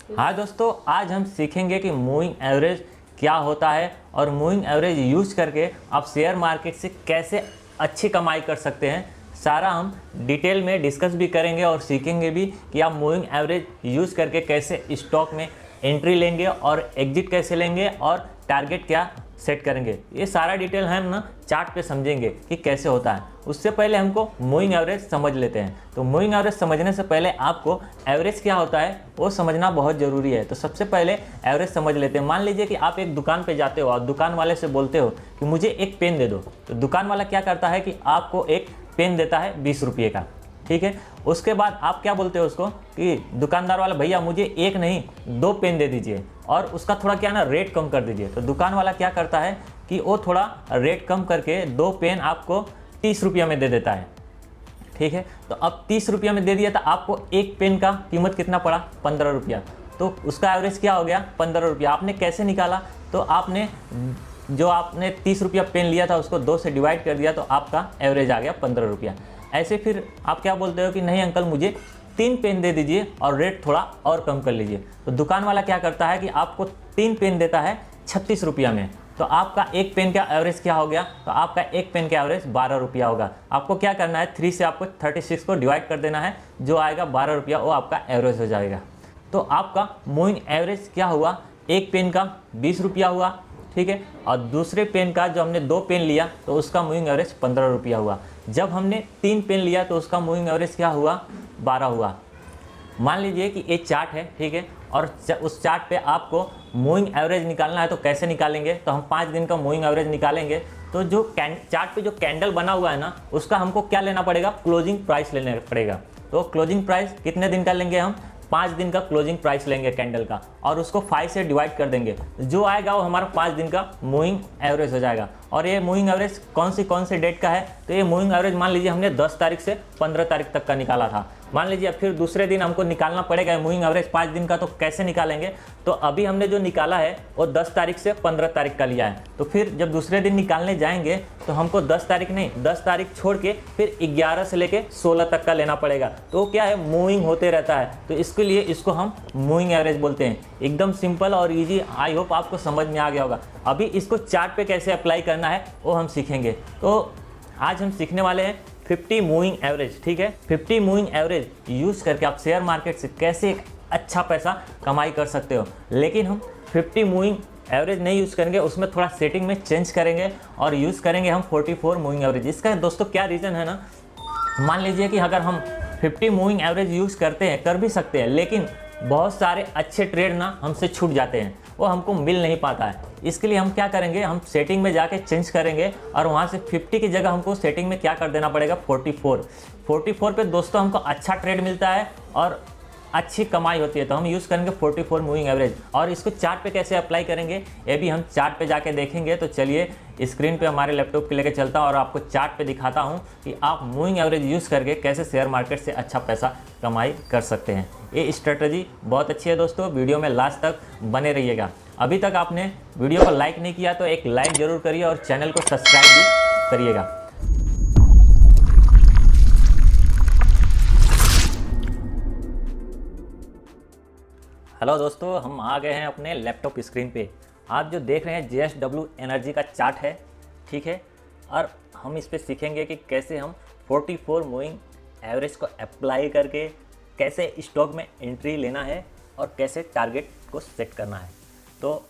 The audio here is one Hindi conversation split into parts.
हाँ दोस्तों, आज हम सीखेंगे कि मूविंग एवरेज क्या होता है और मूविंग एवरेज यूज करके आप शेयर मार्केट से कैसे अच्छी कमाई कर सकते हैं। सारा हम डिटेल में डिस्कस भी करेंगे और सीखेंगे भी कि आप मूविंग एवरेज यूज करके कैसे स्टॉक में एंट्री लेंगे और एग्जिट कैसे लेंगे और टारगेट क्या सेट करेंगे। ये सारा डिटेल हम ना चार्ट पे समझेंगे कि कैसे होता है। उससे पहले हमको मूविंग एवरेज समझ लेते हैं। तो मूविंग एवरेज समझने से पहले आपको एवरेज क्या होता है वो समझना बहुत ज़रूरी है। तो सबसे पहले एवरेज समझ लेते हैं। मान लीजिए कि आप एक दुकान पे जाते हो और दुकान वाले से बोलते हो कि मुझे एक पेन दे दो। तो दुकान वाला क्या करता है कि आपको एक पेन देता है 20 रुपये का, ठीक है। उसके बाद आप क्या बोलते हो उसको कि दुकानदार वाला भैया मुझे एक नहीं 2 पेन दे दीजिए और उसका थोड़ा क्या ना रेट कम कर दीजिए। तो दुकान वाला क्या करता है कि वो थोड़ा रेट कम करके 2 पेन आपको 30 रुपये में दे देता है, ठीक है। तो अब 30 रुपये में दे दिया तो आपको एक पेन का कीमत कितना पड़ा, 15 रुपया। तो उसका एवरेज क्या हो गया, 15 रुपया। आपने कैसे निकाला, तो आपने जो आपने 30 रुपया पेन लिया था उसको 2 से डिवाइड कर दिया तो आपका एवरेज आ गया 15 रुपया। ऐसे फिर आप क्या बोलते हो कि नहीं अंकल मुझे 3 पेन दे दीजिए और रेट थोड़ा और कम कर लीजिए। तो दुकान वाला क्या करता है कि आपको 3 पेन देता है 36 रुपया में। तो आपका एक पेन का एवरेज क्या हो गया, तो आपका एक पेन का एवरेज 12 रुपया होगा। आपको क्या करना है, 3 से आपको 36 को डिवाइड कर देना है, जो आएगा 12 रुपया, वो आपका एवरेज हो जाएगा। तो आपका मूविंग एवरेज क्या हुआ, एक पेन का 20 रुपया हुआ, ठीक है। और दूसरे पेन का जो हमने 2 पेन लिया तो उसका मूविंग एवरेज 15 रुपया हुआ। जब हमने 3 पेन लिया तो उसका मूविंग एवरेज क्या हुआ, 12 हुआ। मान लीजिए कि एक चार्ट है, ठीक है, और उस चार्ट पे आपको मूविंग एवरेज निकालना है। तो कैसे निकालेंगे, तो हम 5 दिन का मूविंग एवरेज निकालेंगे। तो जो चार्ट पे जो कैंडल बना हुआ है ना, उसका हमको क्या लेना पड़ेगा, क्लोजिंग प्राइस लेना पड़ेगा। तो क्लोजिंग प्राइस कितने दिन का लेंगे हम, 5 दिन का क्लोजिंग प्राइस लेंगे कैंडल का और उसको 5 से डिवाइड कर देंगे। जो आएगा वो हमारा 5 दिन का मूविंग एवरेज हो जाएगा। और ये मूविंग एवरेज कौन से डेट का है, तो ये मूविंग एवरेज मान लीजिए हमने 10 तारीख से 15 तारीख तक का निकाला था। मान लीजिए फिर दूसरे दिन हमको निकालना पड़ेगा मूविंग एवरेज 5 दिन का। तो कैसे निकालेंगे, तो अभी हमने जो निकाला है वो 10 तारीख से 15 तारीख का लिया है। तो फिर जब दूसरे दिन निकालने जाएंगे तो हमको 10 तारीख नहीं, 10 तारीख छोड़ के फिर 11 से लेके 16 तक का लेना पड़ेगा। तो क्या है, मूविंग होते रहता है। तो इसके लिए इसको हम मूविंग एवरेज बोलते हैं। एकदम सिंपल और ईजी, आई होप आपको समझ में आ गया होगा। अभी इसको चार्ट पे कैसे अप्लाई करना है वो हम सीखेंगे। तो आज हम सीखने वाले हैं 50 मूविंग एवरेज, ठीक है। 50 मूविंग एवरेज यूज़ करके आप शेयर मार्केट से कैसे एक अच्छा पैसा कमाई कर सकते हो। लेकिन हम 50 मूविंग एवरेज नहीं यूज़ करेंगे, उसमें थोड़ा सेटिंग में चेंज करेंगे और यूज़ करेंगे हम 44 मूविंग एवरेज। इसका दोस्तों क्या रीज़न है ना, मान लीजिए कि अगर हम 50 मूविंग एवरेज यूज़ करते हैं, कर भी सकते हैं, लेकिन बहुत सारे अच्छे ट्रेड ना हमसे छूट जाते हैं, वो हमको मिल नहीं पाता है। इसके लिए हम क्या करेंगे, हम सेटिंग में जाके चेंज करेंगे और वहाँ से 50 की जगह हमको सेटिंग में क्या कर देना पड़ेगा, 44 पे दोस्तों हमको अच्छा ट्रेड मिलता है और अच्छी कमाई होती है। तो हम यूज़ करेंगे 44 मूविंग एवरेज। और इसको चार्ट पे कैसे अप्लाई करेंगे ये भी हम चार्ट पे जाके देखेंगे। तो चलिए स्क्रीन पे हमारे लैपटॉप पे लेके चलता हूँ और आपको चार्ट पे दिखाता हूँ कि आप मूविंग एवरेज यूज़ करके कैसे शेयर मार्केट से अच्छा पैसा कमाई कर सकते हैं। ये स्ट्रेटजी बहुत अच्छी है दोस्तों, वीडियो में लास्ट तक बने रहिएगा। अभी तक आपने वीडियो को लाइक नहीं किया तो एक लाइक ज़रूर करिए और चैनल को सब्सक्राइब भी करिएगा। हेलो दोस्तों, हम आ गए हैं अपने लैपटॉप स्क्रीन पे। आप जो देख रहे हैं JSW एनर्जी का चार्ट है, ठीक है। और हम इस पे सीखेंगे कि कैसे हम 44 मूविंग एवरेज को अप्लाई करके कैसे स्टॉक में एंट्री लेना है और कैसे टारगेट को सेट करना है। तो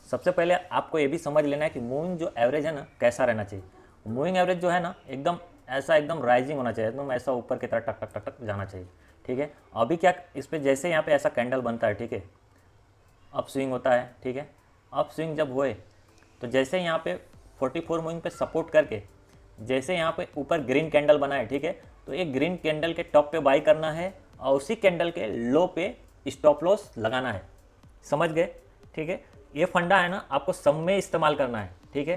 सबसे पहले आपको ये भी समझ लेना है कि मूविंग जो एवरेज है ना कैसा रहना चाहिए। मूविंग एवरेज जो है ना एकदम ऐसा एकदम राइजिंग होना चाहिए, एकदम ऐसा ऊपर की तरह टक टक टक टक जाना चाहिए, ठीक है। अभी क्या इस पर जैसे यहाँ पे ऐसा कैंडल बनता है, ठीक है, अप स्विंग होता है, ठीक है। अप स्विंग जब हुए तो जैसे यहाँ पे 44 मूविंग पे सपोर्ट करके जैसे यहाँ पे ऊपर ग्रीन कैंडल बना है, ठीक है, तो एक ग्रीन कैंडल के टॉप पे बाई करना है और उसी कैंडल के लो पे स्टॉप लॉस लगाना है। समझ गए, ठीक है। ये फंडा है ना आपको सब में इस्तेमाल करना है, ठीक है।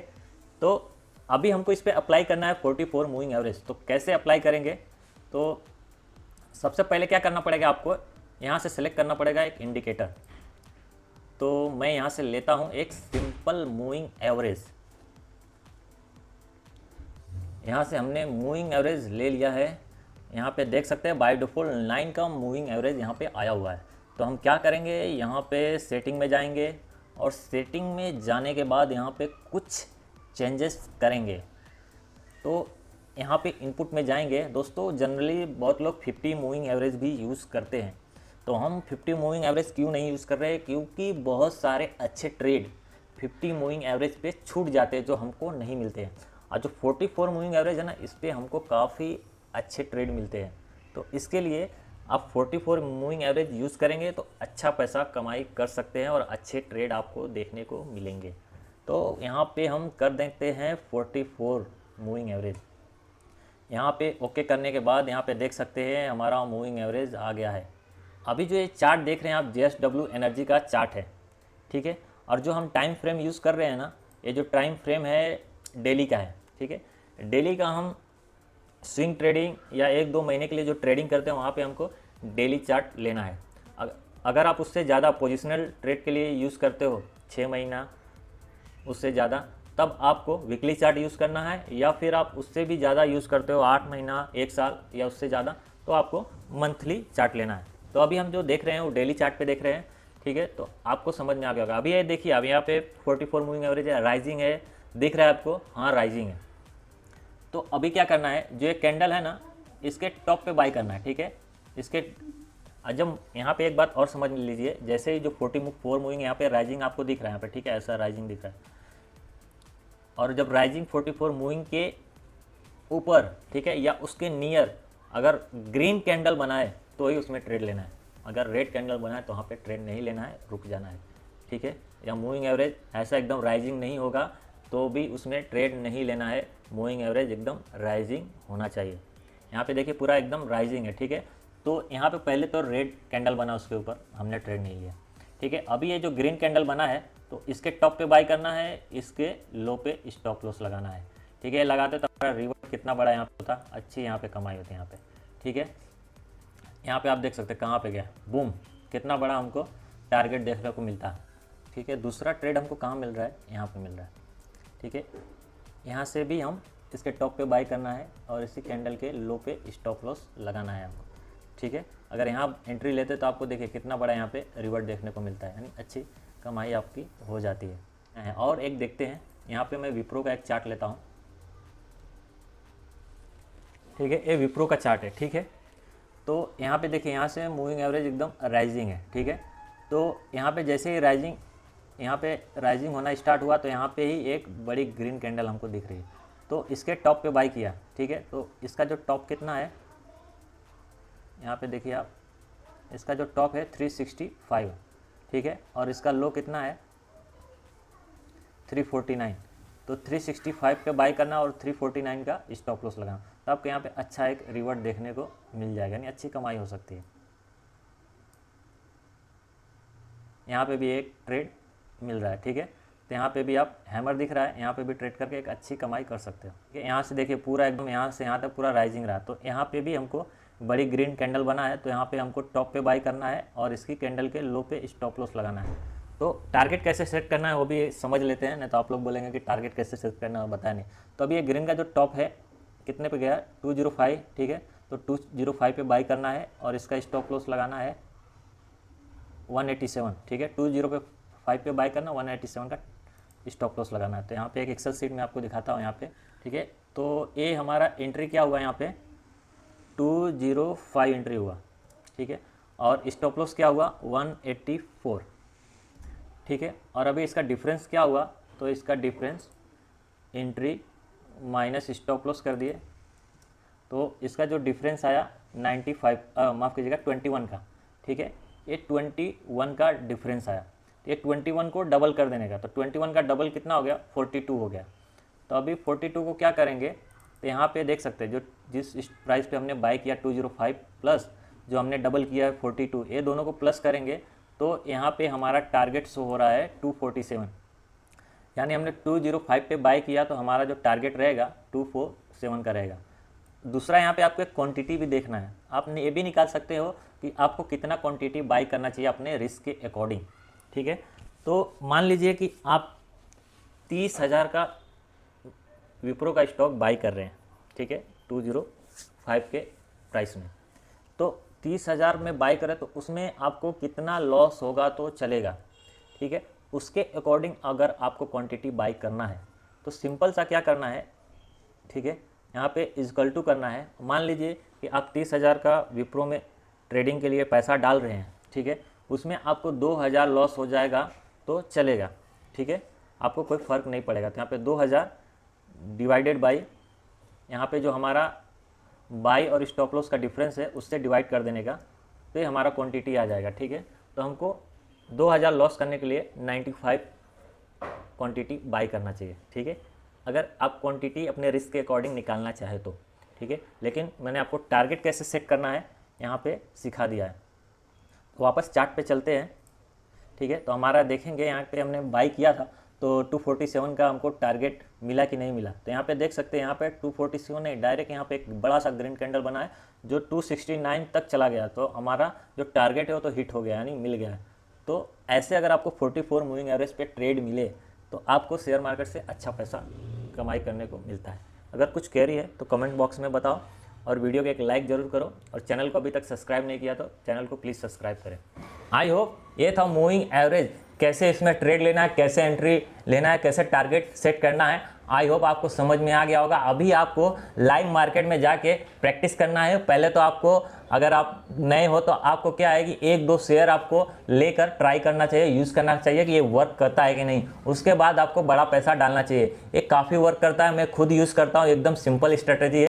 तो अभी हमको इस पर अप्लाई करना है 44 मूविंग एवरेज। तो कैसे अप्लाई करेंगे, तो सबसे पहले क्या करना पड़ेगा, आपको यहाँ से सेलेक्ट करना पड़ेगा एक इंडिकेटर। तो मैं यहाँ से लेता हूँ एक सिंपल मूविंग एवरेज। यहाँ से हमने मूविंग एवरेज ले लिया है। यहाँ पे देख सकते हैं बाय डिफ़ॉल्ट 9 का मूविंग एवरेज यहाँ पे आया हुआ है। तो हम क्या करेंगे, यहाँ पे सेटिंग में जाएंगे और सेटिंग में जाने के बाद यहाँ पे कुछ चेंजेस करेंगे। तो यहाँ पे इनपुट में जाएंगे। दोस्तों जनरली बहुत लोग 50 मूविंग एवरेज भी यूज़ करते हैं, तो हम 50 मूविंग एवरेज क्यों नहीं यूज़ कर रहे हैं, क्योंकि बहुत सारे अच्छे ट्रेड 50 मूविंग एवरेज पे छूट जाते हैं जो हमको नहीं मिलते हैं। और जो 44 मूविंग एवरेज है ना, इस पर हमको काफ़ी अच्छे ट्रेड मिलते हैं। तो इसके लिए आप 44 मूविंग एवरेज यूज़ करेंगे तो अच्छा पैसा कमाई कर सकते हैं और अच्छे ट्रेड आपको देखने को मिलेंगे। तो यहाँ पे हम कर देते हैं 44 मूविंग एवरेज। यहाँ पे ओके करने के बाद यहाँ पे देख सकते हैं हमारा मूविंग एवरेज आ गया है। अभी जो ये चार्ट देख रहे हैं आप, JSW एनर्जी का चार्ट है, ठीक है। और जो हम टाइम फ्रेम यूज़ कर रहे हैं ना, ये जो टाइम फ्रेम है डेली का है, ठीक है। डेली का हम स्विंग ट्रेडिंग या 1-2 महीने के लिए जो ट्रेडिंग करते हैं वहाँ पे हमको डेली चार्ट लेना है। अगर आप उससे ज़्यादा पोजिशनल ट्रेड के लिए यूज़ करते हो 6 महीना उससे ज़्यादा, तब आपको वीकली चार्ट यूज़ करना है। या फिर आप उससे भी ज़्यादा यूज़ करते हो 8 महीना 1 साल या उससे ज़्यादा, तो आपको मंथली चार्ट लेना है। तो अभी हम जो देख रहे हैं वो डेली चार्ट पे देख रहे हैं, ठीक है। तो आपको समझ में आ गया होगा। अभी ये देखिए, अभी यहाँ पे 44 मूविंग एवरेज है, राइजिंग है, दिख रहा है आपको, हाँ राइजिंग है। तो अभी क्या करना है, जो ये कैंडल है ना, इसके टॉप पे बाई करना है, ठीक है। इसके जब यहाँ पे एक बात और समझ लीजिए, जैसे ही जो 44 मूविंग यहाँ पे राइजिंग आपको दिख रहा है यहाँ पे, ठीक है, ऐसा राइजिंग दिख रहा है। और जब राइजिंग 44 मूविंग के ऊपर, ठीक है, या उसके नियर अगर ग्रीन कैंडल बनाए तो ही उसमें ट्रेड लेना है। अगर रेड कैंडल बनाए तो वहाँ पे ट्रेड नहीं लेना है, रुक जाना है, ठीक है। या मूविंग एवरेज ऐसा एकदम राइजिंग नहीं होगा तो भी उसमें ट्रेड नहीं लेना है। मूविंग एवरेज एकदम राइजिंग होना चाहिए। यहाँ पे देखिए पूरा एकदम राइजिंग है, ठीक है। तो यहाँ पे पहले तो रेड कैंडल बना, उसके ऊपर हमने ट्रेड नहीं लिया, ठीक है। अभी ये जो ग्रीन कैंडल बना है तो इसके टॉप पे बाई करना है, इसके लो पे स्टॉप लॉस लगाना है, ठीक है। लगाते तो हमारा रिवर्ट कितना बड़ा यहाँ पे होता, अच्छी यहाँ पे कमाई होती है यहाँ पे, ठीक है। यहाँ पे आप देख सकते हैं कहाँ पे गया, बूम, कितना बड़ा हमको टारगेट देखने को मिलता है, ठीक है। दूसरा ट्रेड हमको कहाँ मिल रहा है, यहाँ पे मिल रहा है, ठीक है। यहाँ से भी हम इसके टॉप पे बाई करना है और इसी कैंडल के लो पे स्टॉप लॉस लगाना है हमको, ठीक है। अगर यहाँ एंट्री लेते तो आपको देखिए कितना बड़ा यहाँ पे रिवर्ट देखने को मिलता है, यानी अच्छी कमाई आपकी हो जाती है। और एक देखते हैं, यहाँ पे मैं विप्रो का एक चार्ट लेता हूँ, ठीक है। ये विप्रो का चार्ट है, ठीक है। तो यहाँ पे देखिए, यहाँ से मूविंग एवरेज एकदम राइजिंग है, ठीक है। तो यहाँ पे जैसे ही राइजिंग होना स्टार्ट हुआ तो यहाँ पे ही एक बड़ी ग्रीन कैंडल हमको दिख रही है, तो इसके टॉप पे बाई किया, ठीक है। तो इसका जो टॉप कितना है, यहाँ पे देखिए आप, इसका जो टॉप है 365, ठीक है। और इसका लो कितना है 349। तो 365 पे बाई करना और 349 का स्टॉप लॉस लगाना, तो आपको यहाँ पे अच्छा एक रिवर्ट देखने को मिल जाएगा, यानी अच्छी कमाई हो सकती है। यहाँ पे भी एक ट्रेड मिल रहा है, ठीक है। तो यहाँ पे भी आप हैमर दिख रहा है, यहाँ पे भी ट्रेड करके एक अच्छी कमाई कर सकते हो, ठीक है। यहाँ से देखिए पूरा एकदम यहाँ से यहाँ तक पूरा राइजिंग रहा, तो यहाँ पे भी हमको बड़ी ग्रीन कैंडल बना है, तो यहाँ पे हमको टॉप पे बाई करना है और इसकी कैंडल के लो पे स्टॉप लॉस लगाना है। तो टारगेट कैसे सेट करना है वो भी समझ लेते हैं, नहीं तो आप लोग बोलेंगे कि टारगेट कैसे सेट करना है बताया नहीं। तो अभी ये ग्रीन का जो टॉप है कितने पे गया, 205, ठीक है। तो 205 पे बाई करना है और इसका स्टॉप लॉस लगाना है 187, ठीक है। 205 पे बाई करना, 187 का स्टॉप लॉस लगाना है। तो यहाँ पे एक एक्सेल सीट में आपको दिखाता हूँ यहाँ पे, ठीक है। तो ये हमारा एंट्री क्या हुआ, यहाँ पे 205 एंट्री हुआ, ठीक है। और स्टॉप लॉस क्या हुआ 184, ठीक है। और अभी इसका डिफरेंस क्या हुआ, तो इसका difference entry minus stop loss कर दिए, तो इसका जो डिफरेंस आया 95, माफ़ कीजिएगा 21 का, ठीक है। ये 21 का डिफरेंस आया, तो ये 21 को डबल कर देने का, तो 21 का डबल कितना हो गया 42 हो गया। तो अभी 42 को क्या करेंगे, तो यहाँ पे देख सकते हैं जो जिस प्राइस पे हमने बाय किया 205 प्लस जो हमने डबल किया है 42, ये दोनों को प्लस करेंगे तो यहाँ पे हमारा टारगेट शो हो रहा है 247, यानी हमने 205 पे बाय किया तो हमारा जो टारगेट रहेगा 247 का रहेगा। दूसरा यहाँ पे आपको एक क्वांटिटी भी देखना है, आप ये भी निकाल सकते हो कि आपको कितना क्वांटिटी बाय करना चाहिए अपने रिस्क के अकॉर्डिंग, ठीक है। तो मान लीजिए कि आप 30,000 का विप्रो का स्टॉक बाई कर रहे हैं, ठीक है, 205 के प्राइस में। तो 30,000 में बाई करें तो उसमें आपको कितना लॉस होगा तो चलेगा, ठीक है। उसके अकॉर्डिंग अगर आपको क्वांटिटी बाई करना है तो सिंपल सा क्या करना है, ठीक है, यहाँ पे इक्वल टू करना है। मान लीजिए कि आप 30,000 का विप्रो में ट्रेडिंग के लिए पैसा डाल रहे हैं, ठीक है, उसमें आपको 2,000 लॉस हो जाएगा तो चलेगा, ठीक है, आपको कोई फ़र्क नहीं पड़ेगा। तो यहाँ पे 2,000 डिवाइडेड बाई यहाँ पे जो हमारा बाई और स्टॉप लॉस का डिफरेंस है उससे डिवाइड कर देने का, तो ये हमारा क्वांटिटी आ जाएगा, ठीक है। तो हमको 2,000 लॉस करने के लिए 95 क्वांटिटी बाई करना चाहिए, ठीक है, अगर आप क्वांटिटी अपने रिस्क के अकॉर्डिंग निकालना चाहे तो, ठीक है। लेकिन मैंने आपको टारगेट कैसे सेट करना है यहाँ पे सिखा दिया है। तो वापस चार्ट पे चलते हैं, ठीक है। तो हमारा देखेंगे यहाँ पे हमने बाई किया था तो 247 का हमको टारगेट मिला कि नहीं मिला। तो यहाँ पे देख सकते हैं, यहाँ पे 247 नहीं, डायरेक्ट यहाँ पे एक बड़ा सा ग्रीन कैंडल बना है जो 269 तक चला गया। तो हमारा जो टारगेट है वो तो हिट हो गया, यानी मिल गया है। तो ऐसे अगर आपको 44 मूविंग एवरेज पे ट्रेड मिले तो आपको शेयर मार्केट से अच्छा पैसा कमाई करने को मिलता है। अगर कुछ क्वेरी है तो कमेंट बॉक्स में बताओ और वीडियो को एक लाइक ज़रूर करो, और चैनल को अभी तक सब्सक्राइब नहीं किया तो चैनल को प्लीज़ सब्सक्राइब करें। आई होप ये था मूविंग एवरेज, कैसे इसमें ट्रेड लेना है, कैसे एंट्री लेना है, कैसे टारगेट सेट करना है। आई होप आपको समझ में आ गया होगा। अभी आपको लाइव मार्केट में जाके प्रैक्टिस करना है। पहले तो आपको, अगर आप नए हो तो आपको क्या है कि 1-2 शेयर आपको लेकर ट्राई करना चाहिए, यूज़ करना चाहिए कि ये वर्क करता है कि नहीं। उसके बाद आपको बड़ा पैसा डालना चाहिए। ये काफ़ी वर्क करता है, मैं खुद यूज़ करता हूँ, एकदम सिंपल स्ट्रेटजी है।